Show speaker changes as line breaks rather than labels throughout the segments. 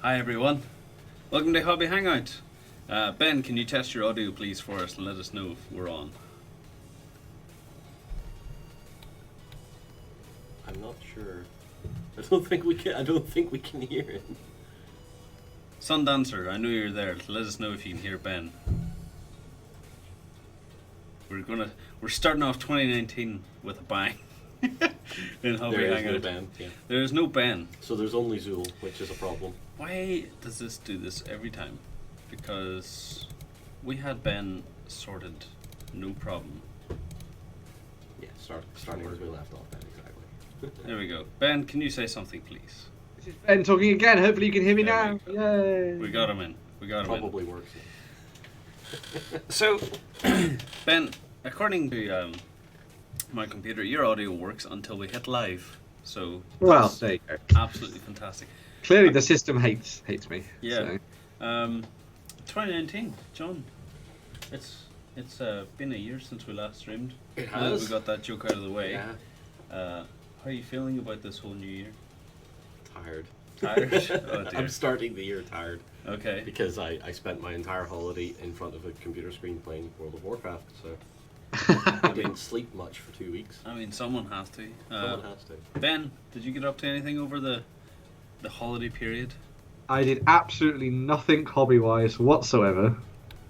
Hi everyone, welcome to Hobby Hangout. Ben, can you test your audio please for us and let us know if we're on?
I'm not sure. I don't think we can hear it.
Sundancer, I know you're there. Let us know if you can hear Ben. We're starting off 2019 with a bang. In Hobby
There is
Hangout.
no Ben. Yeah.
There is no Ben.
So there's only Zool, which is a problem.
Why does this do this every time? Because we had Ben sorted, no problem.
Yeah, starting where we left off then, exactly.
There we go. Ben, can you say something please?
This is Ben talking again. Hopefully you can hear me
There
now.
we
Yay!
We got him in.
Probably works.
So, Ben, according to my computer, your audio works until we hit live. So,
Well,
that's
there you go.
absolutely fantastic.
Clearly the system hates me.
Yeah.
So.
2019, John. It's been a year since we last streamed.
It
Now that
has.
we got that joke out of the way.
Yeah.
How are you feeling about this whole new year?
Tired.
Tired? Oh dear.
I'm starting the year tired
Okay.
because I spent my entire holiday in front of a computer screen playing World of Warcraft, so I didn't sleep much for 2 weeks.
I mean, someone has to.
Someone has to.
Ben, did you get up to anything over the holiday period?
I did absolutely nothing hobby-wise whatsoever,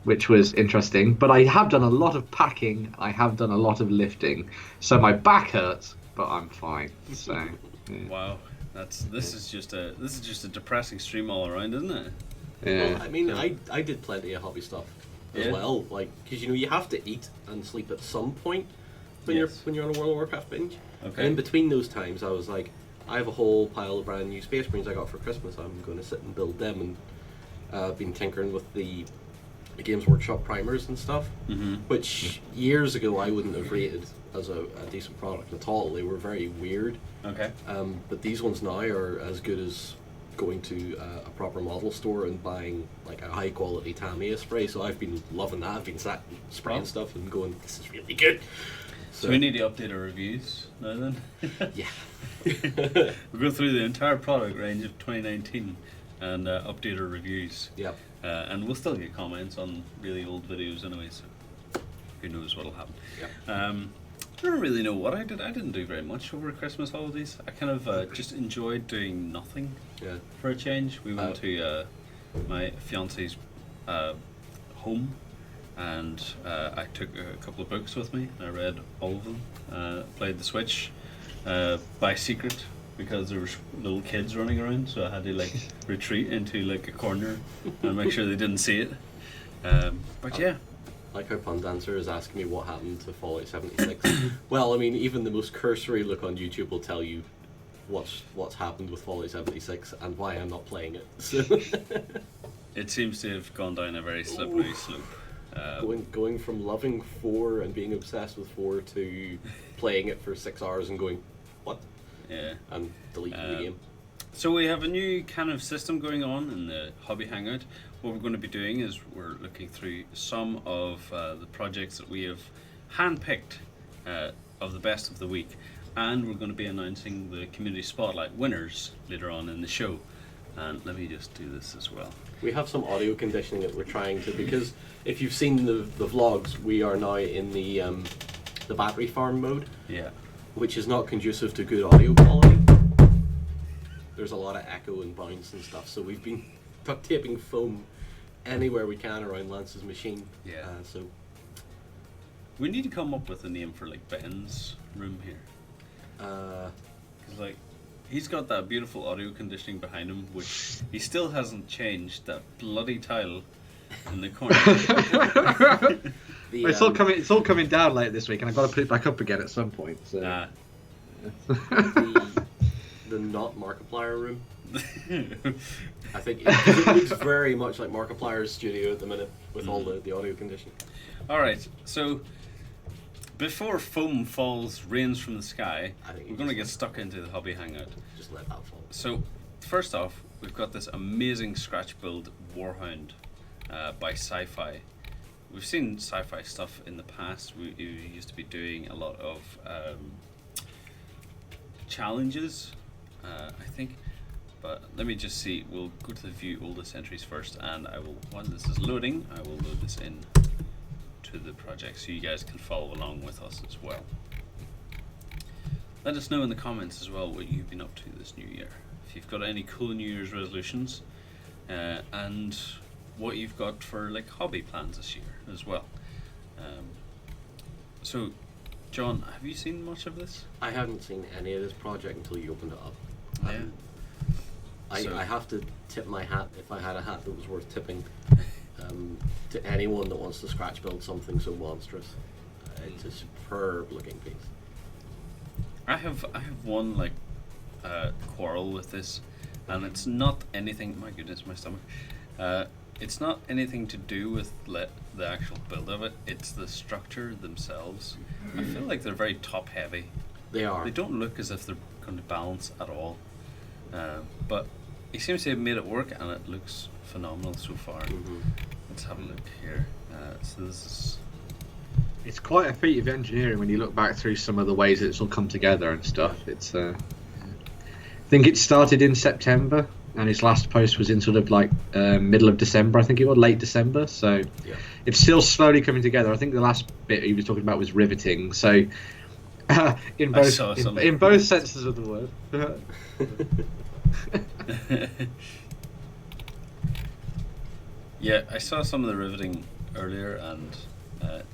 which was interesting. But I have done a lot of packing. I have done a lot of lifting. So my back hurts, but I'm fine. So. Yeah.
Wow, this is just a depressing stream all around, isn't it?
Yeah.
Well, I mean, I did plenty of hobby stuff as
Yeah.
well, like because you have to eat and sleep at some point when
Yes.
you're on a World of Warcraft binge.
Okay.
And in between those times, I was like, I have a whole pile of brand new Space Marines I got for Christmas. I'm going to sit and build them, and been tinkering with the Games Workshop primers and stuff, which years ago I wouldn't have rated as a decent product at all. They were very weird.
Okay.
But these ones now are as good as going to a proper model store and buying like a high quality Tamiya spray. So I've been loving that. I've been sat spraying
Wow.
stuff and going, this is really good.
So we need to update our reviews now then.
Yeah.
We'll go through the entire product range of 2019 and update our reviews.
Yep.
And we'll still get comments on really old videos anyway, so who knows what'll happen.
Yep.
I don't really know what I did. I didn't do very much over Christmas holidays. I kind of just enjoyed doing nothing
Yeah.
for a change. We went to my fiance's home, and I took a couple of books with me. I read all of them. Played the Switch by secret because there were little kids running around, so I had to like retreat into like a corner and make sure they didn't see it. But yeah.
Like how Pun Dancer is asking me what happened to Fallout 76. Well, I mean, even the most cursory look on YouTube will tell you what's happened with Fallout 76 and why I'm not playing it. So
It seems to have gone down a very slippery slope.
going from loving 4 and being obsessed with 4 to playing it for 6 hours and going, what?
Yeah.
And deleting the game.
So we have a new kind of system going on in the Hobby Hangout. What we're going to be doing is we're looking through some of the projects that we have handpicked of the best of the week, and we're going to be announcing the Community Spotlight winners later on in the show. And let me just do this as well.
We have some audio conditioning that we're trying to, because if you've seen the vlogs, we are now in the battery farm mode,
Yeah.
which is not conducive to good audio quality. There's a lot of echo and bounce and stuff, so we've been duct taping foam anywhere we can around Lance's machine.
Yeah.
So
We need to come up with a name for like Ben's room here. 'Cause, like, he's got that beautiful audio conditioning behind him, which he still hasn't changed that bloody tile in the corner.
the,
It's all coming down late this week, and I've got to put it back up again at some point. So.
Nah.
the not Markiplier room. I think it looks very much like Markiplier's studio at the minute with all the audio conditioning.
Alright, so before foam falls, rains from the sky,
I think
we're going to get stuck into the Hobby Hangout.
Just let that fall.
So, first off, we've got this amazing scratch build Warhound by Sci-Fi. We've seen Sci-Fi stuff in the past. We used to be doing a lot of challenges. I think But let me just see. We'll go to the view oldest entries first, and I will, while this is loading, I will load this in to the project so you guys can follow along with us as well. Let us know in the comments as well what you've been up to this new year. If you've got any cool New Year's resolutions, and what you've got for like hobby plans this year as well. So, John, have you seen much of this?
I haven't seen any of this project until you opened it up.
Yeah.
I have to tip my hat, if I had a hat that was worth tipping, to anyone that wants to scratch build something so monstrous. It's a superb looking piece.
I have one like quarrel with this, and it's not anything. My goodness, my stomach. It's not anything to do with the actual build of it. It's the structure themselves. I feel like they're very top heavy.
They are.
They don't look as if they're going to balance at all. But he seems to have made it work, and it looks phenomenal so far. Let's have a look here. So this is.
It's quite a feat of engineering when you look back through some of the ways that it's all come together and stuff. It's. I think it started in September, and his last post was in sort of like middle of December, I think it was, late December. So it's still slowly coming together. I think the last bit he was talking about was riveting. So in both senses of the word.
Yeah, I saw some of the riveting earlier, and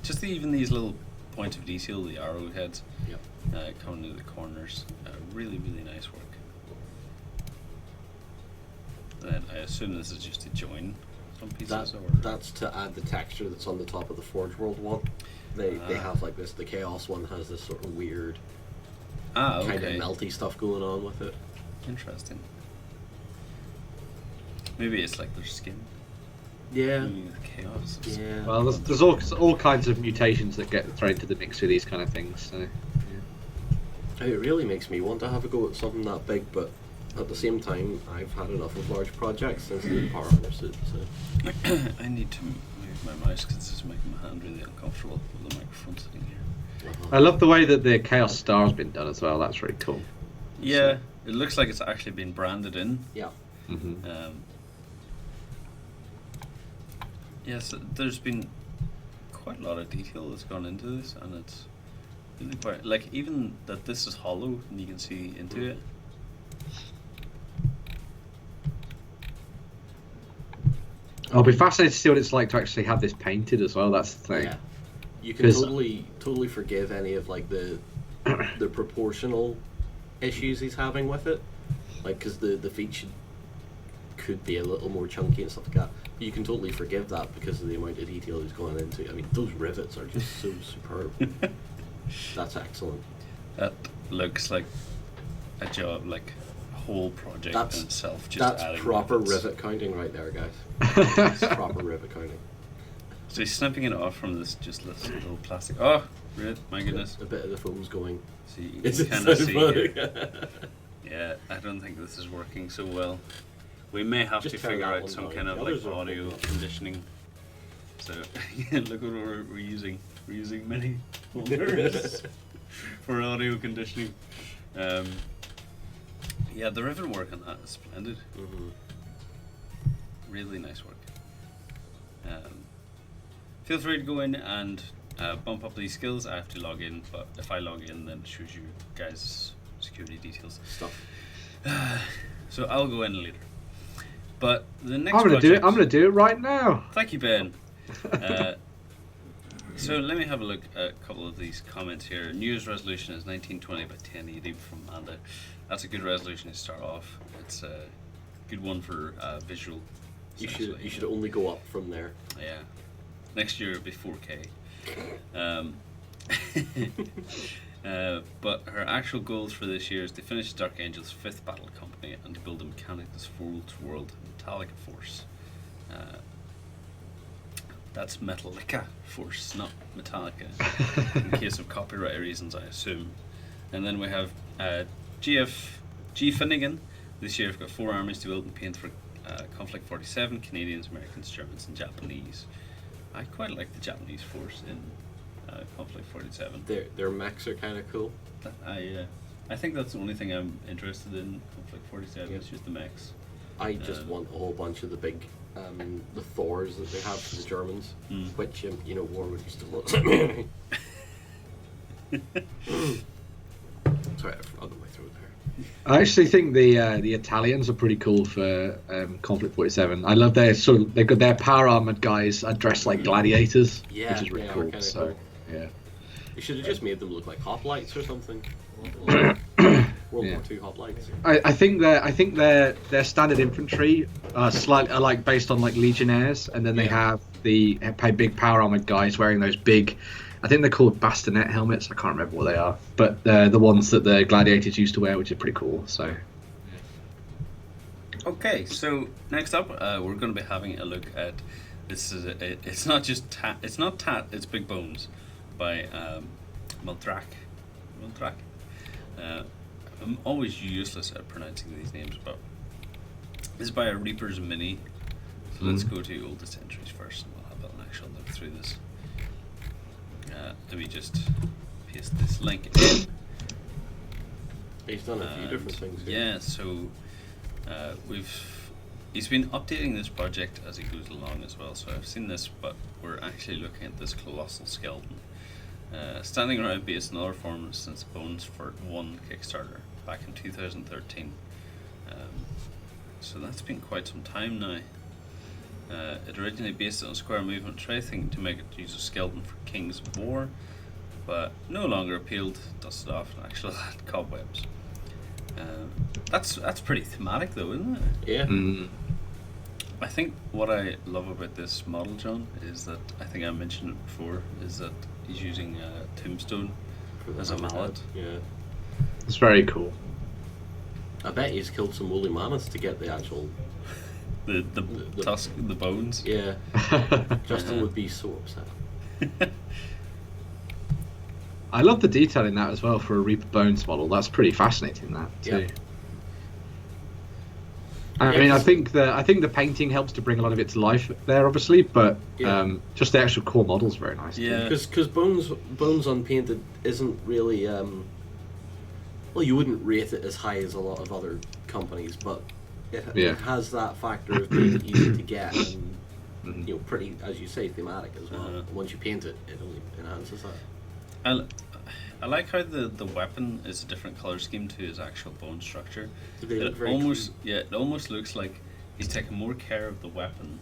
just even these little points of detail, the arrowheads coming into the corners, really, really nice work. Then I assume this is just to join some pieces.
That's to add the texture that's on the top of the Forge World one. They have like this. The Chaos one has this sort of weird, kind of melty stuff going on with it.
Interesting. Maybe it's like their skin.
Yeah.
Maybe the Chaos.
Yeah.
Well, there's all kinds of mutations that get thrown into the mix with these kind of things. So. Yeah.
It really makes me want to have a go at something that big, but at the same time, I've had enough of large projects since the Power Hunter suit. So.
I need to move my mouse because this is making my hand really uncomfortable with the microphone sitting here.
I love the way that the Chaos Star's been done as well. That's really cool.
Yeah, it looks like it's actually been branded in.
Yeah.
Yes, there's been quite a lot of detail that's gone into this, and it's really quite like even that this is hollow and you can see into it.
I'll be fascinated to see what it's like to actually have this painted as well. That's the thing.
Yeah. You can totally forgive any of like the proportional issues he's having with it, like because the feet could be a little more chunky and stuff like that. But you can totally forgive that because of the amount of detail he's going into. I mean, those rivets are just so superb. That's excellent.
That looks like a job, like a whole project in itself. Just
that's proper
rivets.
rivet counting right there, guys. That's proper rivet counting.
So he's snipping it off from this little plastic. Oh, my goodness!
A bit of the foam's going.
See, you can kind of see here. Yeah, I don't think this is working so well. We may have to figure out some kind of like audio conditioning. So look what we're using. We're using mini holders for audio conditioning. Yeah, the rivet work on that is splendid. Really nice work. Feel free to go in and bump up these skills. I have to log in, but if I log in, then it shows you guys security details.
Stuff.
So I'll go in later. But the next
I'm gonna do it right now.
Thank you, Ben. So let me have a look at a couple of these comments here. New Year's resolution is 1920 by 1080 from Amanda. That's a good resolution to start off. It's a good one for visual.
You should only go up from there.
Yeah. Next year it'll be 4K. But her actual goals for this year is to finish Dark Angel's 5th battle company and to build a Mechanicus World Metallica Force. That's Metallica Force, not Metallica, in case of copyright reasons, I assume. And then we have G. Finnegan. This year we've got 4 armies to build and paint for Conflict 47, Canadians, Americans, Germans, and Japanese. I quite like the Japanese force in Conflict 47.
Their mechs are kind of cool.
I think that's the only thing I'm interested in Conflict 47. It's just the mechs.
I just want a whole bunch of the big, the Thors that they have for the Germans, which, Warwood used to look at me. Sorry, I've got my throat there.
I actually think the Italians are pretty cool for Conflict 47. I love their they've got their power armored guys are dressed like gladiators,
Yeah,
which is really cool. So
cool. You should have just made them look like hoplites or something. World War II hoplites.
I think their standard infantry are like based on like legionnaires, and then they have the big power armored guys wearing those big. I think they're called bastonet helmets. I can't remember what they are, but they're the ones that the gladiators used to wear, which is pretty cool. So.
Okay, so next up, we're going to be having a look at this. It's not just it's Big Bones by Miltrak. I'm always useless at pronouncing these names, but this is by a Reaper's Mini. So let's go to oldest entries first, and we'll have an actual look through this. Let me just paste this link in.
Based on a few different things.
Yeah, so he's been updating this project as he goes along as well. So I've seen this, but we're actually looking at this colossal skeleton. Standing around base in other forms since Bones for 1 Kickstarter back in 2013. So that's been quite some time now. It originally based it on Square Movement, thinking to make it use a skeleton for Kings of War, but no longer appealed, dusted off, and actually had cobwebs. That's pretty thematic though, isn't it?
Yeah.
I think what I love about this model, John, is that I think I mentioned it before, is that he's using Tombstone as a mallet.
Yeah.
It's very cool.
I bet he's killed some woolly mammoths to get the actual...
the tusk, the bones.
Yeah. Justin would be so upset.
I love the detail in that as well for a Reaper Bones model. That's pretty fascinating, that too.
Yeah.
I mean, I think the painting helps to bring a lot of it to life there, obviously, but just the actual core model's very nice.
Yeah.
Because Bones Unpainted isn't really... well, you wouldn't rate it as high as a lot of other companies, but it has that factor of being easy to get and pretty, as you say, thematic as well. Once you paint it, it only enhances that.
I like how the weapon is a different color scheme to his actual bone structure.
They look very
it almost looks like he's taking more care of the weapon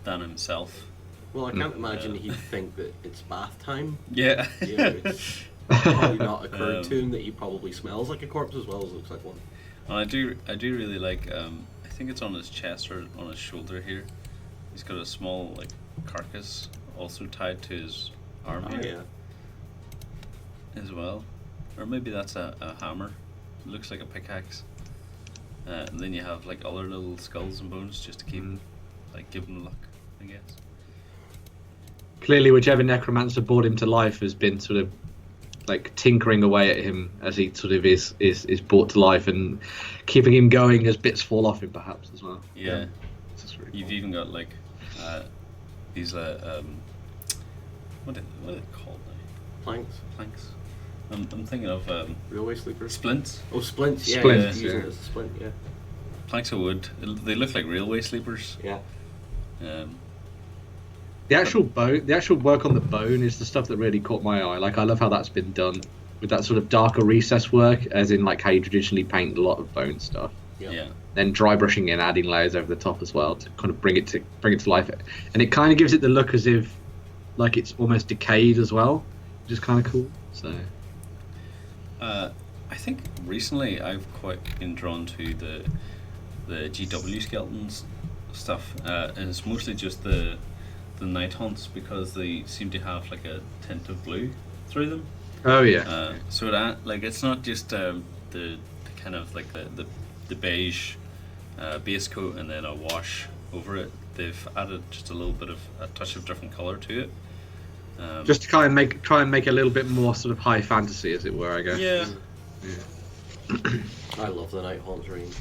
than himself.
Well, I can't imagine he'd think that it's bath time.
Yeah.
It's probably not occurred to him that he probably smells like a corpse as well as looks like one.
And I do really like. I think it's on his chest or on his shoulder here. He's got a small carcass also tied to his arm here. As well, or maybe that's a hammer. It looks like a pickaxe. And then you have other little skulls and bones just to keep give him luck, I guess.
Clearly, whichever necromancer brought him to life has been sort of tinkering away at him as he sort of is brought to life and keeping him going as bits fall off him, perhaps as well.
Yeah.
Really
You've
cool.
even got these what are they called now? Planks. I'm thinking of
Railway sleepers.
Splints.
Oh, splints. Yeah,
Splints,
using it as a splint. Yeah.
Planks of wood. They look like railway sleepers.
Yeah.
The actual work on the bone is the stuff that really caught my eye. I love how that's been done with that sort of darker recess work, as in how you traditionally paint a lot of bone stuff.
Yeah.
Then dry brushing and adding layers over the top as well to kind of bring it to life, and it kind of gives it the look as if it's almost decayed as well, which is kind of cool. So.
I think recently I've quite been drawn to the GW skeletons stuff, and it's mostly just the night haunts because they seem to have a tint of blue through them.
Oh yeah.
So that it's not just the kind of the beige base coat and then a wash over it. They've added just a little bit of a touch of different color to it.
Just to try and make a little bit more sort of high fantasy, as it were, I guess.
Yeah.
I love the Night Haunts range.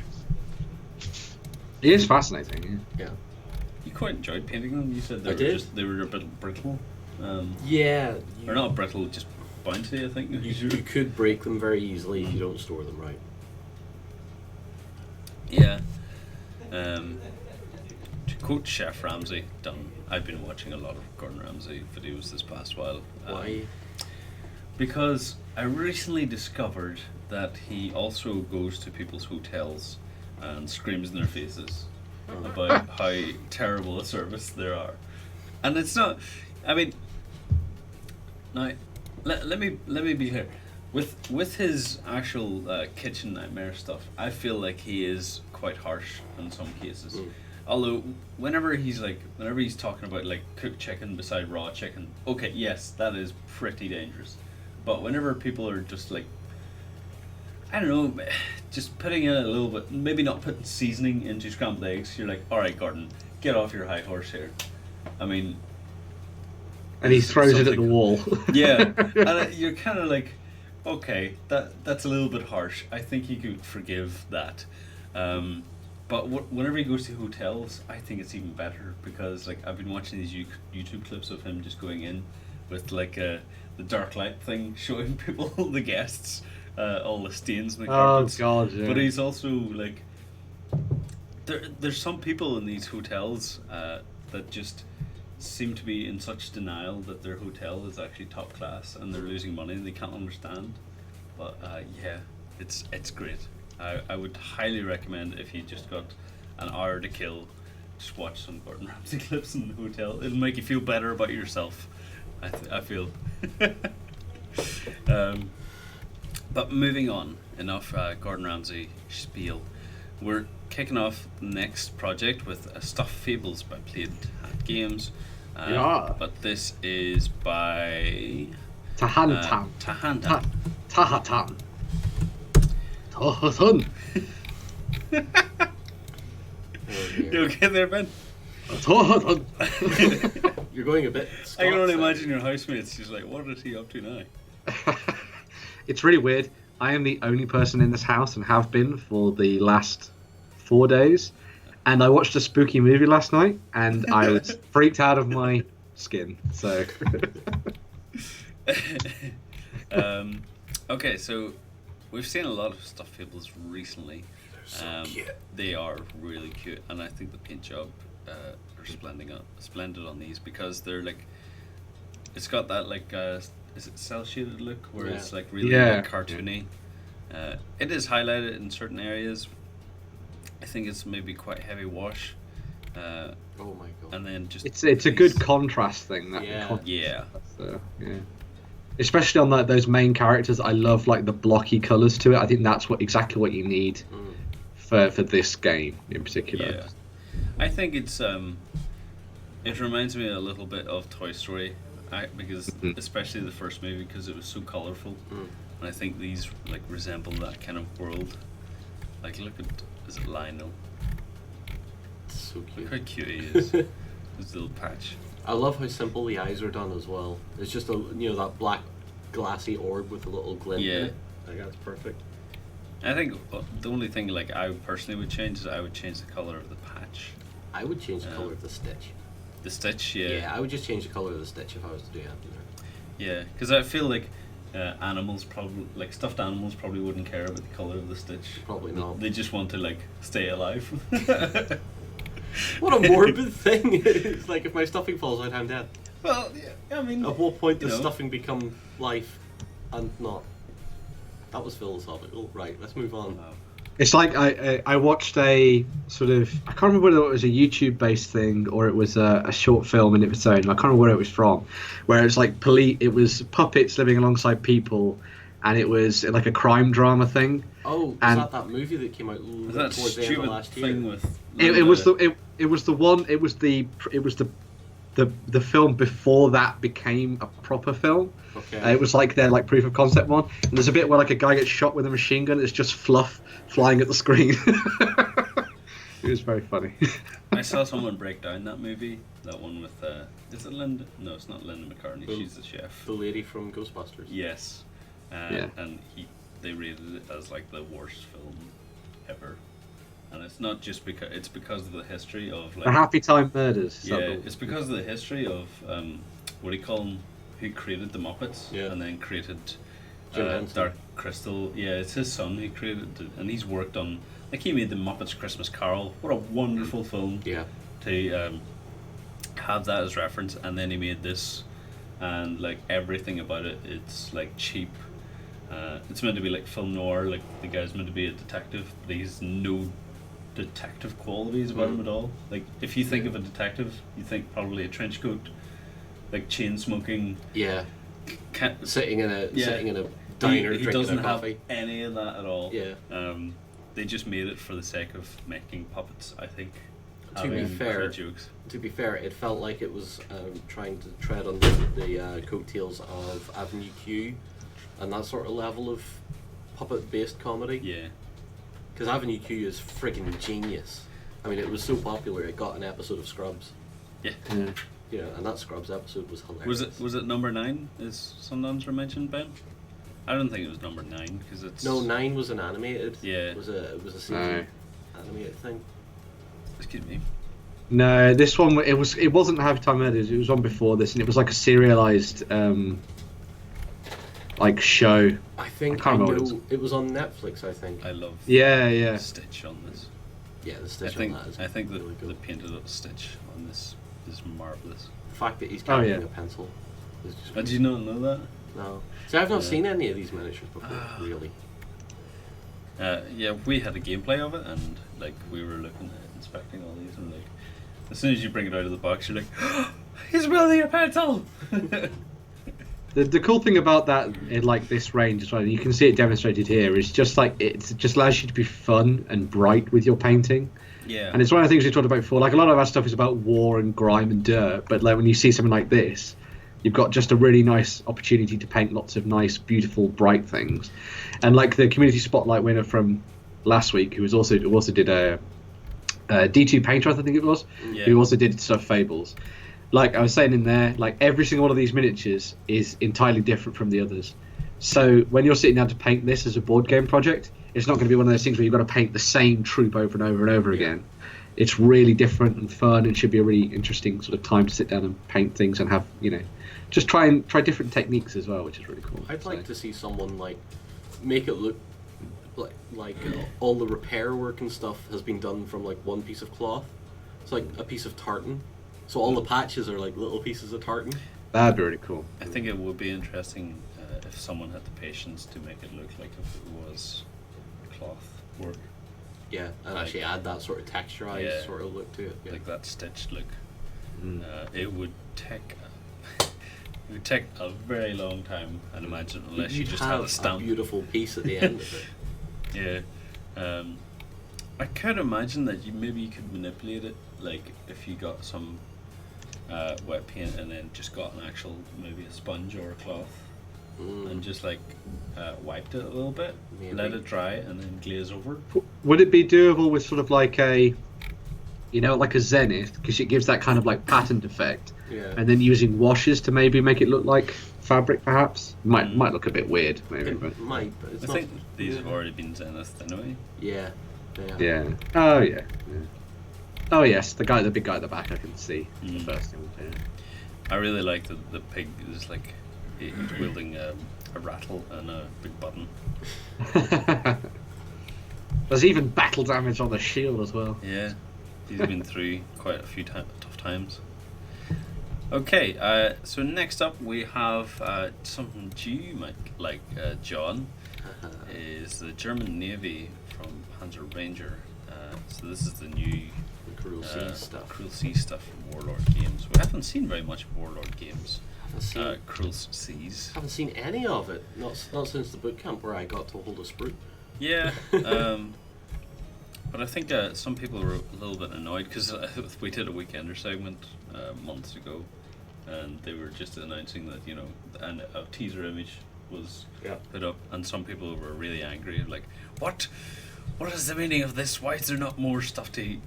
It is fascinating.
Yeah.
You quite enjoyed painting them. You said they were a bit brittle.
Yeah.
Or not brittle, just bounty, I think.
You could break them very easily if you don't store them right.
Yeah. To quote Chef Ramsay, I've been watching a lot of Gordon Ramsay videos this past while.
Why?
Because I recently discovered that he also goes to people's hotels and screams in their faces about how terrible a service there are. And it's not, I mean, now, let me be clear. With his actual kitchen nightmare stuff, I feel like he is quite harsh in some cases. Although whenever he's talking about like cooked chicken beside raw chicken, okay, yes, that is pretty dangerous. But whenever people are just like, I don't know, just putting in a little bit, maybe not putting seasoning into scrambled eggs, you're like, all right, Gordon, get off your high horse here. I mean,
and he throws it at the wall.
Yeah, and you're kind of like, okay, that's a little bit harsh. I think you could forgive that. But whenever he goes to hotels, I think it's even better because like I've been watching these YouTube clips of him just going in with like the dark light thing, showing people, the guests, all the stains in the carpets.
Oh God! Yeah.
But he's also like, there's some people in these hotels that just seem to be in such denial that their hotel is actually top class and they're losing money and they can't understand. But yeah, it's great. I would highly recommend if you just got an hour to kill, just watch some Gordon Ramsay clips in the hotel. It'll make you feel better about yourself, I feel. But moving on, enough Gordon Ramsay spiel. We're kicking off the next project with Stuffed Fables by Played Hat Games.
Yeah.
But this is by
Tahantan.
Tahatan.
Tahatan. Tahatan.
You okay there, Ben?
Tahatan.
You're going a bit Scots,
I can only imagine your housemates. She's like, what is he up to now?
It's really weird. I am the only person in this house and have been for the last 4 days. And I watched a spooky movie last night and I was freaked out of my skin. So.
Okay, so we've seen a lot of Stuffed Fables recently.
They're so cute.
They are really cute, and I think the paint job are splendid on these because they're like, it's got that like, is it cel shaded look where it's like really like, cartoony. It is highlighted in certain areas. I think it's maybe quite heavy wash.
Oh my God!
And then just
it's a good contrast thing. That
yeah.
Especially on those main characters, I love like the blocky colours to it. I think that's exactly what you need for this game in particular.
Yeah, I think it's it reminds me a little bit of Toy Story, because especially the first movie because it was so colourful, and I think these like resemble that kind of world. Like look at, is it Lionel?
So cute.
Look how cute he is. His little patch.
I love how simple the eyes are done as well. It's just that black glassy orb with a little glint in it. I think that's perfect.
I think the only thing like I personally would change is I would change the color of the patch.
I would change the color of the stitch.
The stitch, yeah.
Yeah, I would just change the color of the stitch if I was to do anything there.
Yeah, because I feel like animals probably, like stuffed animals probably wouldn't care about the color of the stitch.
Probably not.
They just want to like stay alive.
What a morbid thing! It's like if my stuffing falls out, I'm dead.
Well, yeah, I mean,
at what point does stuffing become life and not? That was philosophical. Right, let's move on.
Wow.
It's like I watched a sort of, I can't remember whether it was a YouTube based thing or it was a short film in its own. I can't remember where it was from, where it's like it was puppets living alongside people, and it was like a crime drama thing.
Oh, was that movie that came out towards the end of last year?
Thing with
it was the one. It was the film before that became a proper film.
Okay.
It was like their like proof of concept one. And there's a bit where like a guy gets shot with a machine gun. It's just fluff flying at the screen. It was very funny.
I saw someone break down that movie. That one with is it Linda? No, it's not Linda McCartney. She's the chef.
The lady from Ghostbusters.
Yes.
Yeah.
And they rated it as like the worst film ever. And it's not just because it's because of the history of like
A Happy Time Murders.
yeah, it's because of the history of what do you call them? who created the Muppets,
Yeah.
and then created
Jim Henson.
Dark Crystal. Yeah, it's his son who created it, and he's worked on, like, he made the Muppets Christmas Carol. What a wonderful film
Yeah.
to have that as reference, and then he made this, and like everything about it, it's like cheap. It's meant to be like film noir, like the guy's meant to be a detective, but he's no detective qualities about him at all. Like, if you think of a detective, you think probably a trench coat, like chain smoking.
Yeah.
Can't,
Sitting in a diner
he
drinking
doesn't
a
have
coffee.
any of that at all.
Yeah.
They just made it for the sake of making puppets, I think.
To be
Having
fair,
great jokes.
it felt like it was trying to tread on the coattails of Avenue Q and that sort of level of puppet-based comedy.
Yeah.
Because Avenue Q is friggin' genius. I mean, it was so popular it got an episode of Scrubs.
Yeah.
Yeah, and that Scrubs episode was hilarious.
Was it number 9? Is sometimes mentioned, Ben? I don't think it was number 9 because it's
No, 9 was an animated.
Yeah.
It was a season animated thing.
Excuse me.
No, this one it wasn't Happy Time Murders. It was one before this, and it was like a serialized like show.
I think
I
I
can't remember
know it was on Netflix. I think.
I love
Yeah.
Stitch on this.
Yeah, the stitch
I
on that is
think
really
the
good.
painted up Stitch on this is marvelous.
The fact that he's carrying
yeah.
a pencil is just.
Did you not know that?
No. See, I've not
Yeah.
seen any of these miniatures before, really.
Yeah, we had a gameplay of it, and like we were looking at inspecting all these, and like as soon as you bring it out of the box, you're like, oh, he's wielding a pencil.
The cool thing about that in like this range as well, you can see it demonstrated here, is just like it just allows you to be fun and bright with your painting.
Yeah.
And it's one of the things we talked about before. Like, a lot of our stuff is about war and grime and dirt, but like when you see something like this, you've got just a really nice opportunity to paint lots of nice, beautiful, bright things. And like the community spotlight winner from last week, who also did a D2 Painter, I think it was,
Yeah.
who also did Stuff Fables. Like I was saying in there, like every single one of these miniatures is entirely different from the others. So when you're sitting down to paint this as a board game project, it's not going to be one of those things where you've got to paint the same troop over and over and over again. It's really different and fun, and should be a really interesting sort of time to sit down and paint things and have, just try different techniques as well, which is really cool.
I'd like to see someone like make it look like all the repair work and stuff has been done from like one piece of cloth. It's like a piece of tartan. So all the patches are like little pieces of tartan.
That'd be really cool.
I think it would be interesting if someone had the patience to make it look like if it was cloth work,
Yeah, and
Like-
actually add that sort of texturized sort of look to it. Yeah.
like that stitched look. It would take a very long time, I'd imagine, unless you
You'd
just
have
had a stamp.
beautiful piece at the end of it.
Yeah. I could imagine that you could manipulate it, like if you got some wet paint and then just got an actual, maybe a sponge or a cloth, and just like wiped it a little bit,
Maybe.
let it dry, and then glaze over.
Would it be doable with sort of like like a zenith, because it gives that kind of like patterned effect,
Yeah.
and then using washes to maybe make it look like fabric, perhaps might look a bit weird, maybe. But
It might, but it's
I
not.
think these have already been zenith anyway.
Yeah. They are.
yeah. Oh yeah. Oh yes, the big guy at the back, I can see the first image. Yeah.
I really like the pig is like he's wielding a rattle and a big button.
There's even battle damage on the shield as well.
Yeah, he's been through quite a few tough times. Okay, so next up we have something you might like, John, is the German Navy from Panzer Ranger. So this is the new
Cruel Sea stuff.
Cruel Sea stuff from Warlord Games. We haven't seen very much of Warlord Games. Cruel Seas.
Haven't seen any of it. Not since the boot camp where I got to hold a sprue.
Yeah, but I think some people were a little bit annoyed because we did a Weekender segment months ago, and they were just announcing that and a teaser image was put up, and some people were really angry, like, what is the meaning of this? Why is there not more stuff to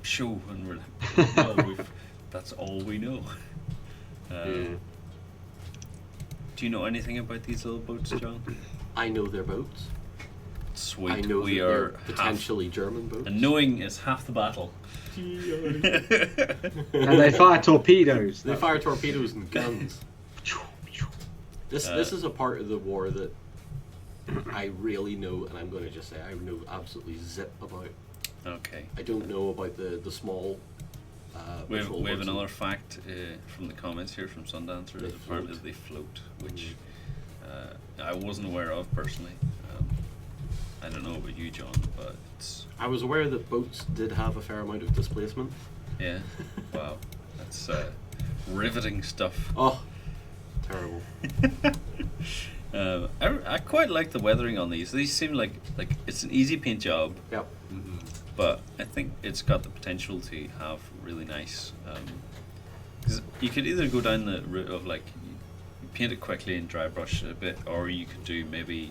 show? And we're like, well, that's all we know. Do you know anything about these little boats, John?
I know their boats.
Sweet.
I know
we
that
are
they're potentially German boats.
and knowing is half the battle.
And they fire torpedoes.
They fire torpedoes and guns. This is a part of the war that I really know, and I'm going to just say I know absolutely zip about.
Okay.
I don't know about the small.
We have another fact from the comments here from Sundancer.
They
Is apparently
float.
they float, which I wasn't aware of personally. I don't know about you, John, but it's,
I was aware that boats did have a fair amount of displacement.
yeah. Wow, that's riveting stuff.
Oh, terrible.
I quite like the weathering on these. These seem like it's an easy paint job.
Yep.
But I think it's got the potential to have really nice. Because you could either go down the route of like you paint it quickly and dry brush it a bit, or you could do maybe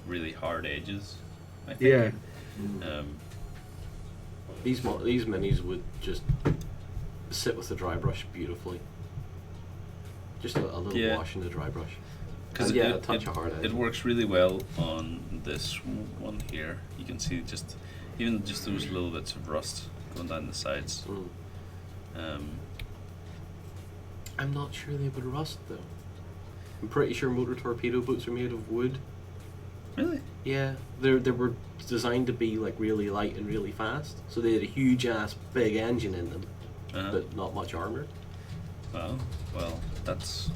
really hard edges. I think.
Yeah.
These minis would just sit with the dry brush beautifully. Just a little wash in the dry brush.
Because
a touch of hard edge.
It works really well on this one here. You can see even just those little bits of rust going down the sides.
I'm not sure they would rust though. I'm pretty sure motor torpedo boats are made of wood.
Really?
Yeah, they were designed to be like really light and really fast, so they had a huge ass big engine in them, but not much armor.
Well, that's.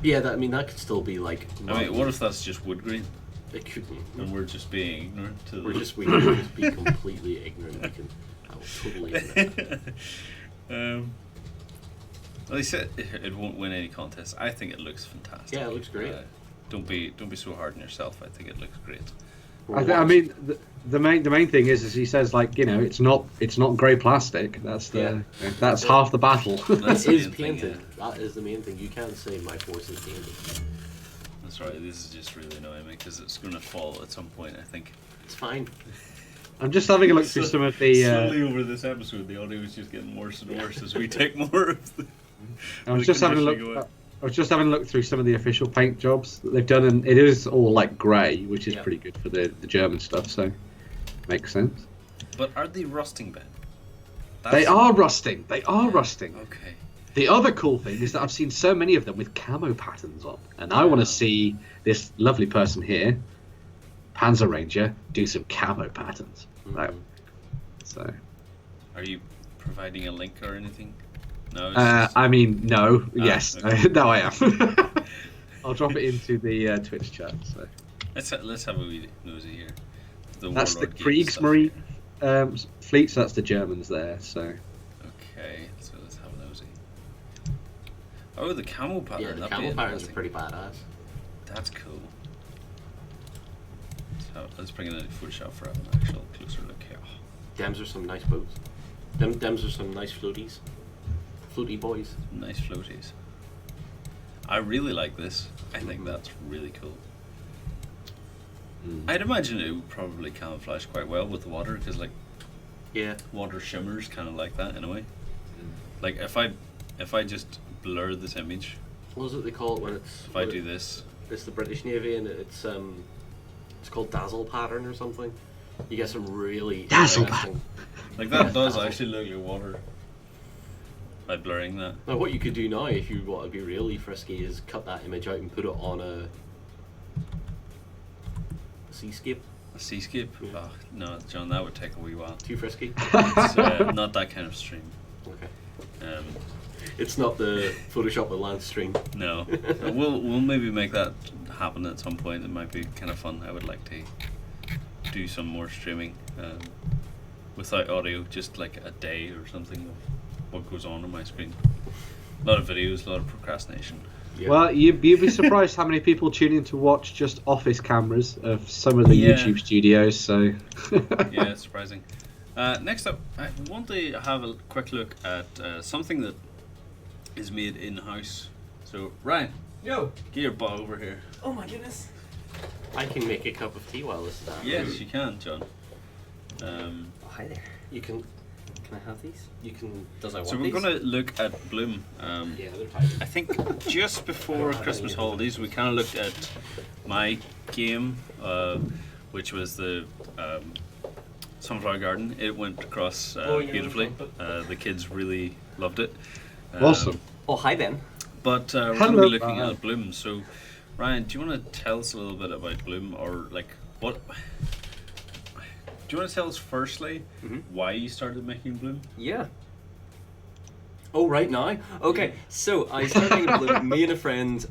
Yeah, that could still be like.
I mean, what if that's just wood grain?
It could be.
And we're just being ignorant to
We can just be completely ignorant. I will totally admit that.
Well, they said it won't win any contest. I think it looks fantastic.
Yeah, it looks great.
Don't be so hard on yourself. I think it looks great.
I mean, the main thing is he says like it's not grey plastic. That's that's half the battle.
That's
It is
the main thing,
painted. That is the main thing. You can't say my force is painted.
That's right. This is just really annoying me because it's going to fall at some point. I think.
It's fine.
I'm just having a look through some of the.
Slowly over this episode, the audio is just getting worse and worse as we take more of the.
I was just having a look. I was just having a look through some of the official paint jobs that they've done, and it is all like grey, which is pretty good for the German stuff. So makes sense.
But are they rusting, Ben?
They are rusting. They are rusting.
Okay.
The other cool thing is that I've seen so many of them with camo patterns on, and I want to see this lovely person here, Panzer Ranger, do some camo patterns. Right. So.
Are you providing a link or anything? No.
I mean, no. Yes.
Okay.
No, I am. I'll drop it into the Twitch chat. So.
Let's have a wee nosy here.
That's the
Warlord Games stuff
Kriegsmarine fleet. So that's the Germans there. So.
Okay, so let's have a nosy. Oh, the camo pattern.
Yeah, the
that'd be
camo patterns are
interesting.
pretty badass.
That's cool. So let's bring in a Photoshop for an actual closer look here.
Dems are some nice boats. Dems are some nice floaties. Floaty boys.
Nice floaties. I really like this. I think that's really cool. I'd imagine it would probably camouflage quite well with the water because water shimmers kind of like that in a way. Like if I just blur this image.
What is it they call it when it's?
If I do this.
It's the British Navy and it's called dazzle pattern or something. You get some really
dazzle
interesting.
Like that does actually look like water. By blurring that.
Now what you could do now if you want to be really frisky is cut that image out and put it on a seascape.
A seascape?
Yeah.
Oh, no, John, that would take a wee while.
Too frisky?
It's not that kind of stream.
Okay. It's not the Photoshop with Lance stream.
No. We'll maybe make that happen at some point. It might be kind of fun. I would like to do some more streaming without audio, just like a day or something of what goes on my screen. A lot of videos, a lot of procrastination.
Yeah.
Well, you'd be surprised how many people tune in to watch just office cameras of some of the YouTube studios. So.
Yeah, it's surprising. Next up, I want to have a quick look at something that is made in-house. So, Ryan,
Yo!
get your butt over here.
Oh my goodness.
I can make a cup of tea while this is happening.
Yes, you can, John.
Oh, hi there.
You can.
Can I have these?
You can. Does I want
So we're
these?
going to look at Bloom.
Yeah, they're tight.
I think just before Christmas holidays, we kind of looked at my game, which was the Sunflower Garden. It went across beautifully. The kids really loved it.
Awesome.
Oh, hi Ben.
But we're going to
Hello,
be looking
Ryan.
at Bloom. So Ryan, do you want to tell us a little bit about Bloom, or like what? Do you want to tell us firstly why you started making Bloom?
Yeah. Oh, right now? Okay, so I started making Bloom. Me and a friend,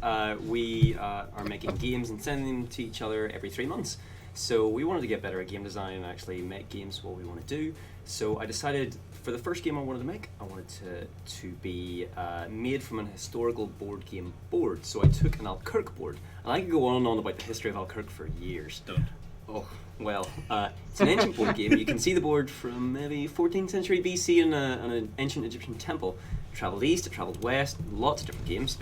we are making games and sending them to each other every 3 months. So we wanted to get better at game design and actually make games what we want to do. So I decided for the first game I wanted to make, I wanted to be made from an historical board game board. So I took an Alkirk board. And I could go on and on about the history of Alkirk for years.
Don't.
Oh, well, it's an ancient board game. You can see the board from maybe 14th century BC in an ancient Egyptian temple. It travelled east, it travelled west, lots of different games.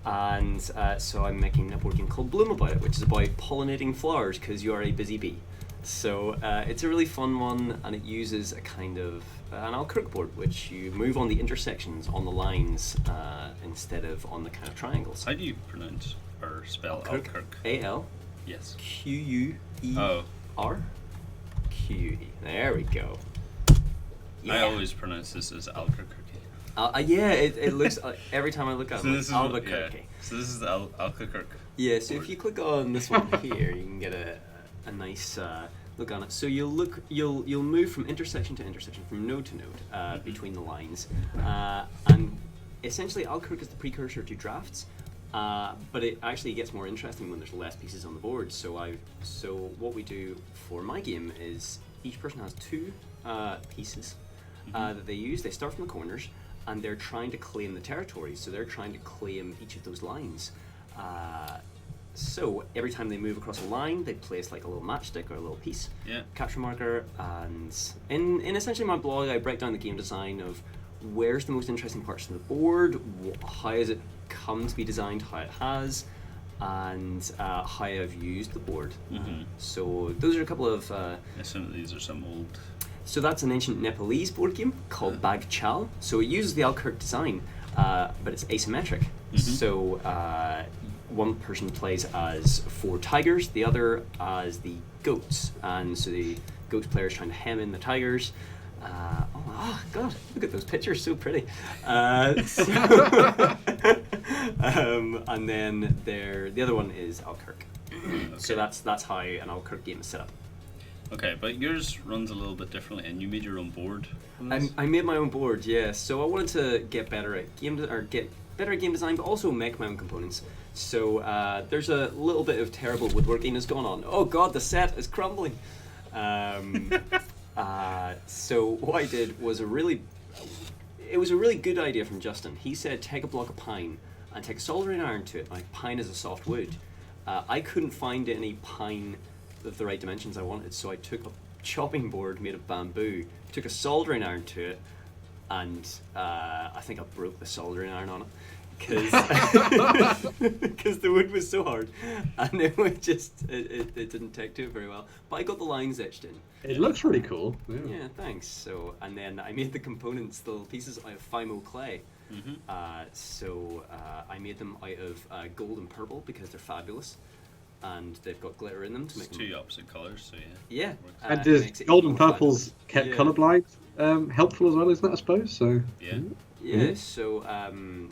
And so I'm making a board game called Bloom about it, which is about pollinating flowers because you are a busy bee. So it's a really fun one, and it uses a kind of an Alkirk board, which you move on the intersections, on the lines, instead of on the kind of triangles.
How do you pronounce or spell Alkirk?
A-L
Yes.
Q-U-E-R. Q-U-E. There we go.
I always pronounce this as Alkirk.
Yeah, it looks every time I look at it,
This is
Albuquerque.
Yeah. So this is the Alkirk.
Yeah, so if you click on this one here, you can get a nice look on it. So you'll move from intersection to intersection, from node to node, between the lines, and essentially Alkirk is the precursor to drafts. But it actually gets more interesting when there's less pieces on the board. So what we do for my game is each person has 2 pieces that they use. They start from the corners, and they're trying to claim the territory. So they're trying to claim each of those lines. So every time they move across a line, they place like a little matchstick or a little piece, capture marker. And in essentially my blog, I break down the game design of where's the most interesting parts of the board, how has it come to be designed how it has, and how I've used the board. So those are a couple of...
some of these are some old...
So that's an ancient Nepalese board game called Bag Chal. So it uses the Alkirk design, but it's asymmetric. So one person plays as 4 tigers, the other as the goats. And so the goats player is trying to hem in the tigers. God, look at those pictures, so pretty. And then the other one is Alkirk.
Okay.
So that's how an Alkirk game is set up.
Okay, but yours runs a little bit differently, and you made your own board.
I made my own board, yeah. So I wanted to get better at game design, but also make my own components. So there's a little bit of terrible woodworking that's going on. Oh God, the set is crumbling. So what I did was it was a really good idea from Justin. He said take a block of pine and take a soldering iron to it. Like pine is a soft wood. I couldn't find any pine of the right dimensions I wanted, so I took a chopping board made of bamboo, took a soldering iron to it, and I think I broke the soldering iron on it because the wood was so hard, and it didn't take to it very well. But I got the lines etched in.
It looks really cool.
Yeah, thanks. So, and then I made the components, the little pieces, out of Fimo clay. So I made them out of gold and purple because they're fabulous, and they've got glitter in them to make them...
2 opposite colours, so
yeah.
And does gold and purple's kept colourblind helpful as well, isn't it, I suppose? So
so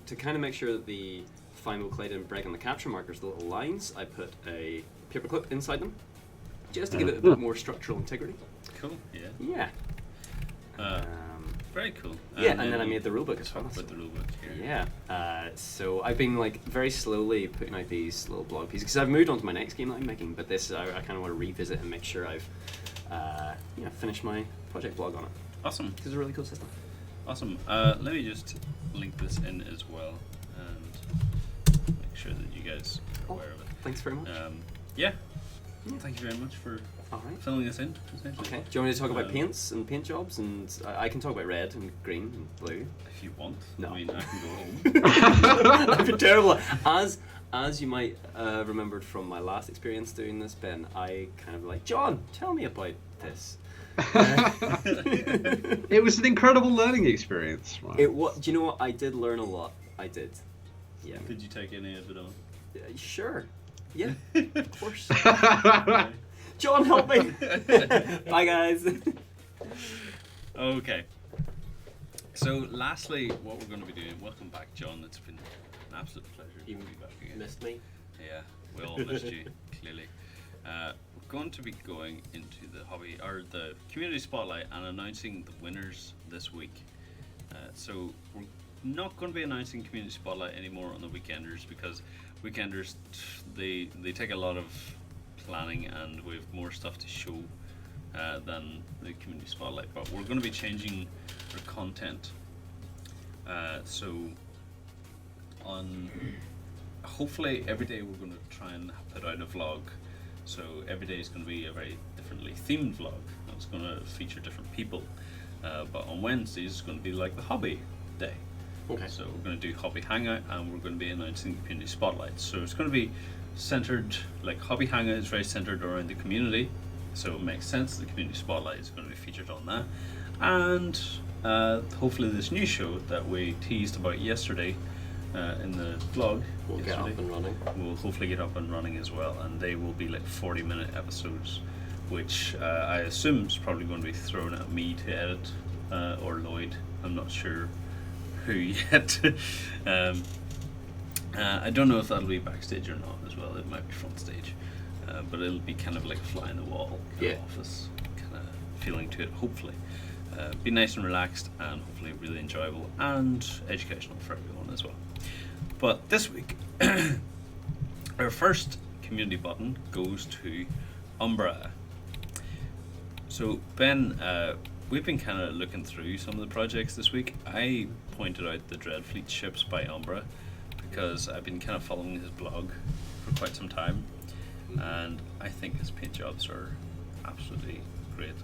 to kind of make sure that the Fimo clay didn't break on the capture markers, the little lines, I put a paperclip inside them, just to give it a bit more structural integrity.
Cool,
Yeah.
Very cool.
And then I made the rulebook as well.
With the rulebook here.
Yeah. So I've been like very slowly putting out these little blog pieces because I've moved on to my next game that I'm making, but this I kind of want to revisit and make sure I've finished my project blog on it.
Awesome.
Because it's a really cool system.
Awesome. Let me just link this in as well and make sure that you guys are aware of it.
Thanks very much.
Thank you very much for filling this in.
Okay. Do you want me to talk about paints and paint jobs? And I can talk about red and green and blue.
If you want.
No.
I mean, I can go home.
I've been terrible. As you might remembered from my last experience doing this, Ben, I kind of like, John, tell me about this.
It was an incredible learning experience. Right?
Do you know what? I did learn a lot. I did. Yeah.
Did you take any of it on?
Sure. Yeah, of course. John, help me! Bye, guys.
Okay. So, lastly, what we're going to be doing. Welcome back, John. It's been an absolute pleasure to be back again.
Missed me?
Yeah. We all missed you, clearly. We're going to be going into the hobby or the community spotlight and announcing the winners this week. So we're not going to be announcing community spotlight anymore on the weekenders because weekenders they take a lot of planning and we have more stuff to show than the community spotlight. But we're going to be changing our content. So on hopefully every day we're going to try and put out a vlog. So every day is going to be a very differently themed vlog. It's going to feature different people. But on Wednesdays it's going to be like the hobby day.
Okay.
So we're going to do hobby hangout and we're going to be announcing the community spotlight. So it's going to be centered, like hobby hangout is very centered around the community. So it makes sense the community spotlight is going to be featured on that. And hopefully this new show that we teased about yesterday in the vlog
We'll get up and running.
will hopefully get up and running as well, and they will be like 40-minute episodes, which I assume is probably going to be thrown at me to edit or Lloyd. I'm not sure who yet. I don't know if that'll be backstage or not as well. It might be front stage, but it'll be kind of like a fly in the wall kind of office kind of feeling to it, hopefully. Be nice and relaxed and hopefully really enjoyable and educational for everyone as well. But this week our first community button goes to Umbra. So Ben, we've been kind of looking through some of the projects this week. I pointed out the Dreadfleet ships by Umbra because I've been kind of following his blog for quite some time, and I think his paint jobs are absolutely great.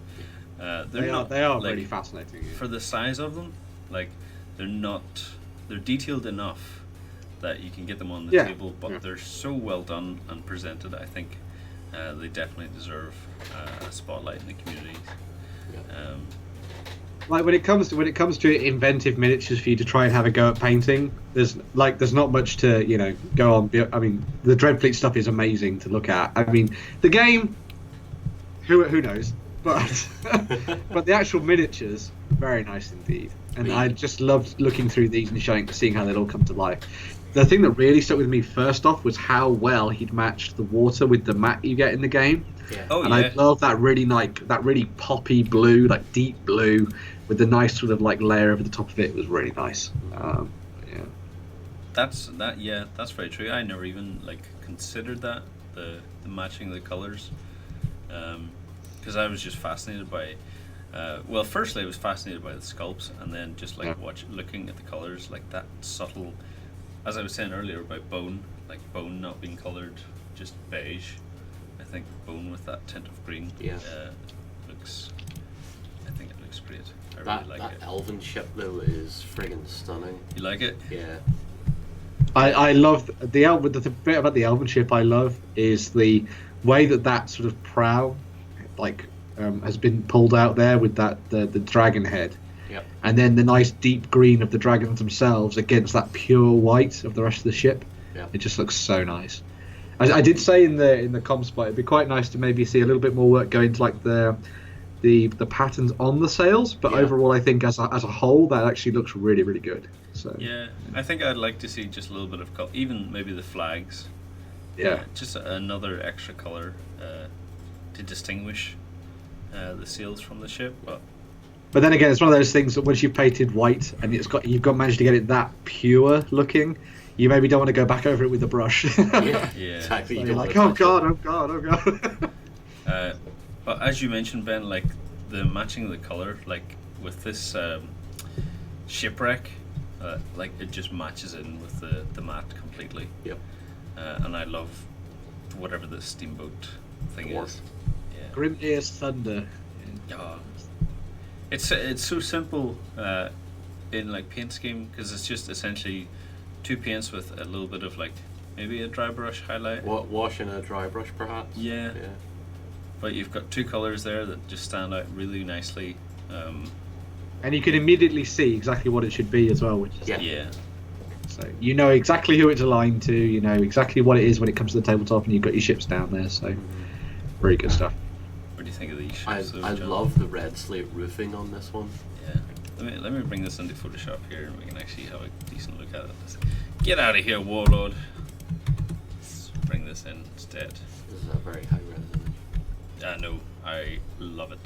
They are
like,
really fascinating.
for the size of them. Like they're detailed enough that you can get them on the table, but they're so well done and presented. I think they definitely deserve a spotlight in the community.
Like when it comes to inventive miniatures for you to try and have a go at painting, there's not much to go on. I mean, the Dreadfleet stuff is amazing to look at. I mean, the game, who knows, but but the actual miniatures, very nice indeed. And I just loved looking through these and seeing how they'd all come to life. The thing that really stuck with me first off was how well he'd matched the water with the mat you get in the game.
Yeah.
I love that really poppy blue, like deep blue, with the nice sort of like layer over the top of it. It was really nice.
That's very true. I never even considered that the matching the colors, because I was just fascinated by. Firstly, I was fascinated by the sculpts, and then just looking at the colors, like that subtle. As I was saying earlier about bone, like bone not being colored just beige. I think bone with that tint of green. I think it looks great. I really like it.
That elven ship though is friggin' stunning.
You like it?
Yeah.
I love the elven. The bit about the elven ship I love is the way that sort of prow, has been pulled out there with the dragon head.
Yep.
And then the nice deep green of the dragons themselves against that pure white of the rest of the ship.
Yep.
It just looks so nice. I did say in the comm spot it'd be quite nice to maybe see a little bit more work go into the patterns on the sails, but overall I think as a whole that actually looks really, really good. So
I think I'd like to see just a little bit of color, even maybe the flags. Just another extra color to distinguish the sails from the ship,
But then again, it's one of those things that once you've painted white and you've managed to get it that pure looking, you maybe don't want to go back over it with a brush.
Exactly.
So you're like, oh god.
But as you mentioned, Ben, the matching of the color, with this shipwreck, it just matches in with the mat completely.
Yep.
And I love whatever the steamboat thing is.
Grim Ear's Thunder.
It's so simple in paint scheme, because it's just essentially two paints with a little bit of maybe a dry brush highlight.
Wash and a dry brush perhaps.
Yeah. But you've got two colors there that just stand out really nicely.
And you can immediately see exactly what it should be as well, which is so you know exactly who it's aligned to, you know exactly what it is when it comes to the tabletop, and you've got your ships down there, so very good stuff.
What do you think of these ships?
I love the red slate roofing on this one.
Yeah. Let me bring this into Photoshop here and we can actually have a decent look at it. Get out of here, Warlord. Let's bring this this instead.
This is a very high res image.
No, I love it.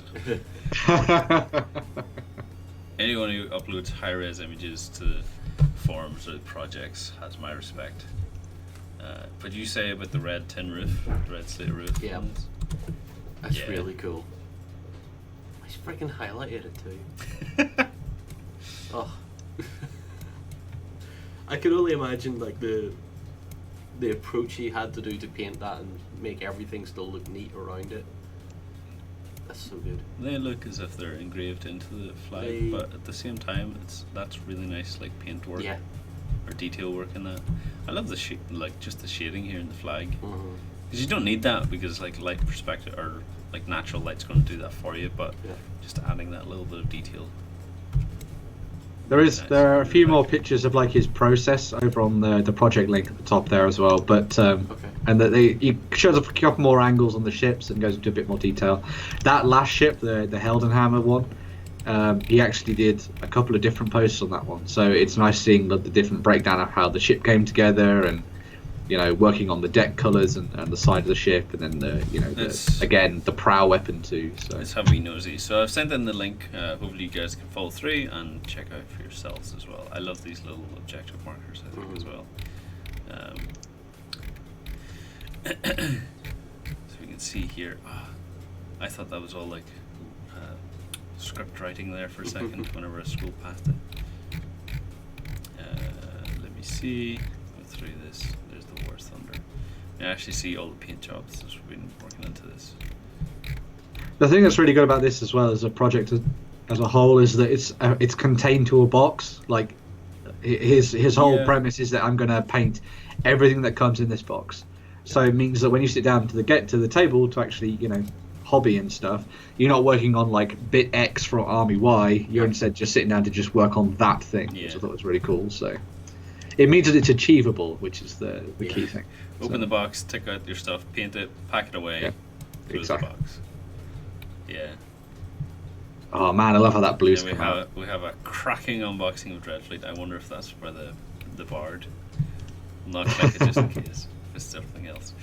Anyone who uploads high-res images to forums or projects has my respect. But you say about the red tin roof, the red slate roof?
Yeah.
on this?
That's
Yeah.
really cool. I just freaking highlighted it too. Oh. I could only imagine like the approach he had to do to paint that and make everything still look neat around it. That's so good.
They look as if they're engraved into the flag, but at the same time, that's really nice, like paint work
Yeah.
or detail work in that. I love the just the shading here in the flag,
Mm-hmm.
because you don't need that because like light perspective or like natural light's going to do that for you, but
Yeah.
just adding that little bit of detail.
There are a few more pictures of like his process over on the project link at the top there as well. But
Okay.
and that he shows up a couple more angles on the ships and goes into a bit more detail. That last ship, the Heldenhammer one, he actually did a couple of different posts on that one. So it's nice seeing the different breakdown of how the ship came together and working on the deck colours and the side of the ship, and then the prow weapon too. So
Let's have a wee nosy. So I've sent in the link. Hopefully you guys can follow through and check out for yourselves as well. I love these little objective markers, I think, as well. So we can see here. I thought that was all like script writing there for a second whenever I scrolled past it. Let me see. Go through this. There's the War Thunder. I actually see all the paint jobs as we've been working into this.
the thing that's really good about this as well as a project as a whole is that it's contained to a box. Like his whole premise is that I'm going to paint everything that comes in this box. So it means that when you sit down to the table to actually hobby and stuff, you're not working on like bit X from Army Y. You're instead just sitting down to just work on that thing, which I thought was really cool. So it means that it's achievable, which is the key thing.
Open the box, take out your stuff, paint it, pack it away, close the box. Yeah.
Oh man, I love how that blue's
Yeah,
come out.
we have a cracking unboxing of Dreadfleet. I wonder if that's for the Bard. I'll not click it just in case. It's something else.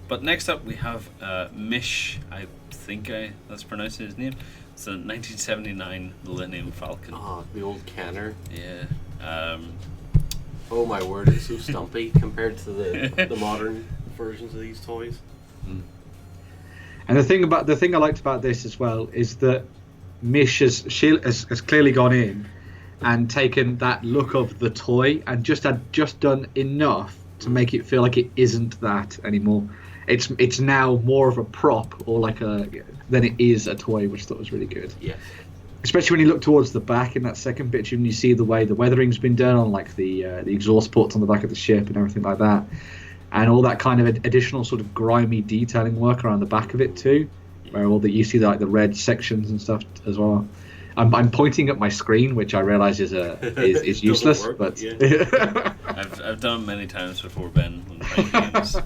But next up we have Mish. I think that's pronouncing his name. It's a 1979 Millennium Falcon.
Oh, the old canner.
Yeah.
Oh my word, it's so stumpy compared to the modern versions of these toys.
And the thing I liked about this as well is that Mish has clearly gone in and taken that look of the toy and just done enough to make it feel like it isn't that anymore. It's now more of a prop or than it is a toy, which I thought was really good.
Yeah.
Especially when you look towards the back in that second picture and you see the way the weathering's been done on like the exhaust ports on the back of the ship and everything like that, and all that kind of additional sort of grimy detailing work around the back of it too, where you see the red sections and stuff as well. I'm pointing at my screen, which I realise is useless,
work,
but
yeah.
I've done it many times before, Ben, when playing games.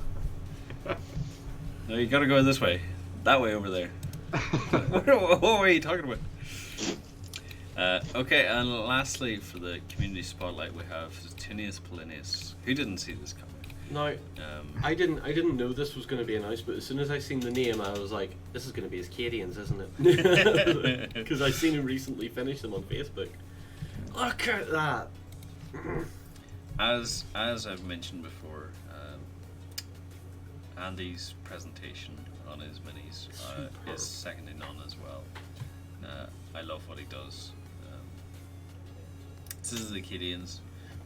No, you gotta go this way. That way over there. What are you talking about? Okay, and lastly, for the community spotlight, we have Tunius Polinius. Who didn't see this coming?
Now, I didn't know this was going to be announced, but as soon as I seen the name, I was like, "This is going to be his Cadians, isn't it?" Because I seen him recently finish them on Facebook. Look at that!
As I've mentioned before, Andy's presentation on his minis is second to none as well. I love what he does. This is the Cadians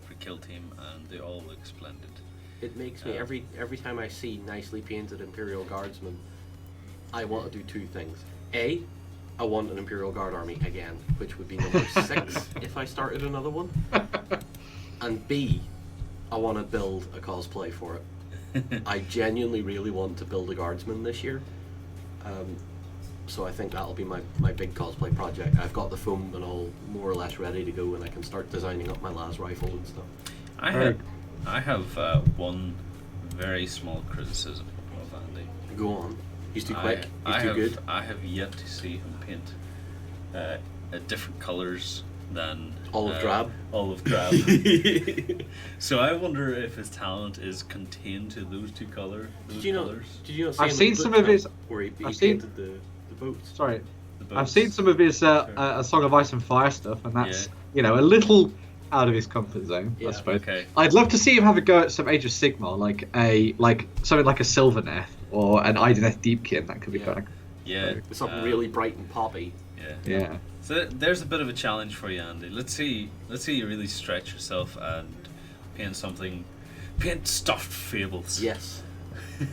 for Kill Team, and they all look splendid.
It makes me every time I see nicely painted Imperial Guardsmen, I want to do two things. A, I want an Imperial Guard army again, which would be number 6 if I started another one. And B, I want to build a cosplay for it. I genuinely really want to build a Guardsman this year. So I think that'll be my big cosplay project. I've got the foam and all more or less ready to go, and I can start designing up my las rifle and stuff.
I have one very small criticism of Andy.
Go on. He's too quick. He's too good.
I have yet to see him paint different colours than
Olive drab.
Olive drab. So I wonder if his talent is contained to those two colors.
Did you not see
I've
him
seen
in the
some
book
of his-
camp where he
I've seen-
painted the boats?
Sorry.
The
I've
boats.
seen some of his
Sure.
A Song of Ice and Fire stuff, and that's
Yeah.
a little out of his comfort zone, I
Yeah.
suppose.
Okay.
I'd love to see him have a go at some Age of Sigmar, like something like a Sylvaneth or an Ideneth Deepkin. That could be
Yeah.
kind of
Yeah.
With something really bright and poppy.
Yeah.
yeah.
So there's a bit of a challenge for you, Andy. Let's see you really stretch yourself and paint stuffed fables.
Yes.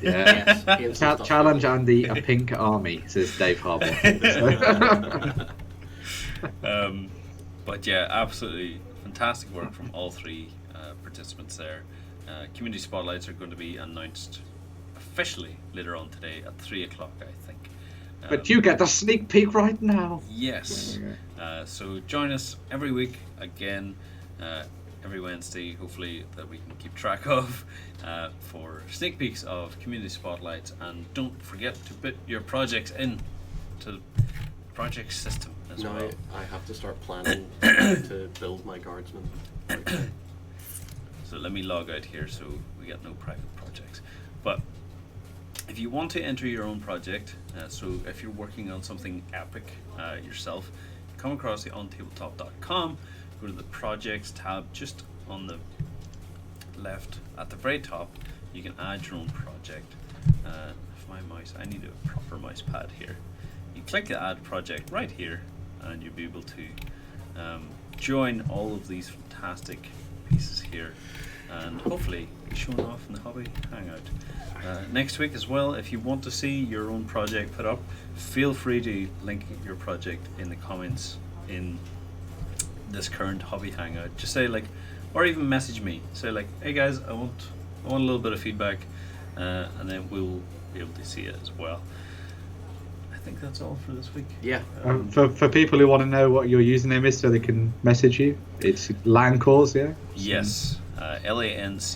Yeah.
Yes. paint some stuff.
Challenge Andy a pink army, says Dave Harbour.
But yeah, absolutely fantastic work from all three participants there. Community spotlights are going to be announced officially later on today at 3 o'clock, I think.
But you get the sneak peek right now.
Yes. So join us every week again, every Wednesday, hopefully, that we can keep track of for sneak peeks of community spotlights. And don't forget to put your projects in to the project system as
Now
well.
I have to start planning to build my guardsmen.
So let me log out here so we get no private projects. But if you want to enter your own project, so if you're working on something epic yourself, come across the untabletop.com, go to the projects tab just on the left at the very top. You can add your own project. If my mouse, I need a proper mouse pad here. You click the add project right here, and you'll be able to join all of these fantastic pieces here, and hopefully be shown off in the hobby hangout. Next week as well, if you want to see your own project put up, feel free to link your project in the comments in this current hobby hangout. Just say or even message me. Say hey guys, I want a little bit of feedback, and then we'll be able to see it as well. I think that's all for this week.
Yeah.
For people who want to know what your username is so they can message you, it's Lancors, yeah?
Yes, Lancorz.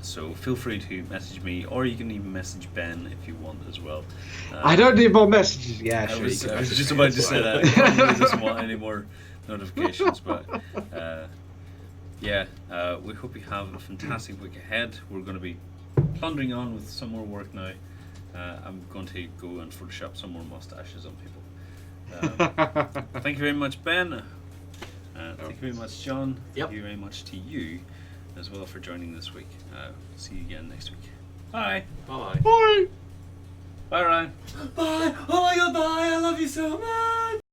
So feel free to message me, or you can even message Ben if you want as well.
I don't need more messages. Yeah,
I
sure.
was
you can message
just
me,
about
it's
to say
fine.
that. He probably doesn't want any more notifications, but we hope you have a fantastic week ahead. We're going to be plundering on with some more work now. I'm going to go and Photoshop some more mustaches on people. Thank you very much, Ben. Thank you very much, John.
Yep.
Thank you very much to you as well for joining this week. See you again next week. Bye.
Bye.
Bye.
Bye, Ryan.
Bye. Oh my God, bye. I love you so much.